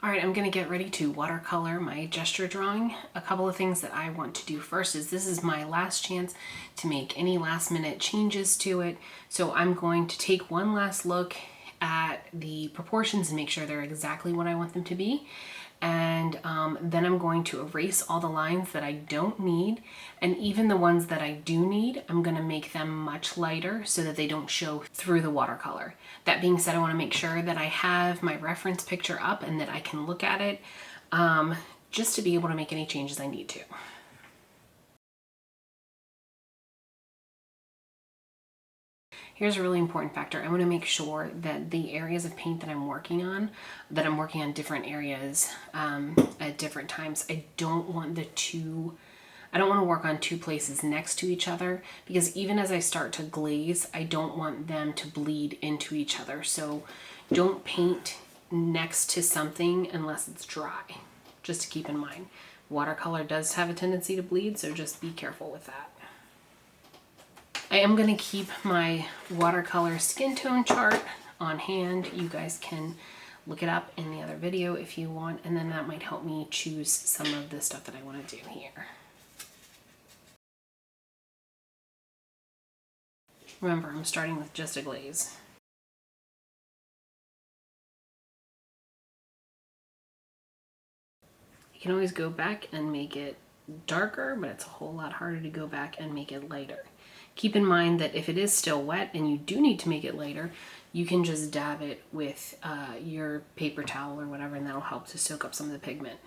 All right, I'm gonna get ready to watercolor my gesture drawing. A couple of things that I want to do first is this is my last chance to make any last minute changes to it. So I'm going to take one last look at the proportions and make sure they're exactly what I want them to be. And then I'm going to erase all the lines that I don't need, and even the ones that I do need, I'm going to make them much lighter so that they don't show through the watercolor. That being said, I want to make sure that I have my reference picture up and that I can look at it just to be able to make any changes I need to. Here's a really important factor. I want to make sure that the areas of paint that I'm working on different areas at different times. I don't want to work on two places next to each other, because even as I start to glaze, I don't want them to bleed into each other. So don't paint next to something unless it's dry, just to keep in mind. Watercolor does have a tendency to bleed, so just be careful with that. I am going to keep my watercolor skin tone chart on hand. You guys can look it up in the other video if you want, and then that might help me choose some of the stuff that I want to do here. Remember, I'm starting with just a glaze. You can always go back and make it darker, but it's a whole lot harder to go back and make it lighter. Keep in mind that if it is still wet and you do need to make it lighter, you can just dab it with your paper towel or whatever, and that'll help to soak up some of the pigment.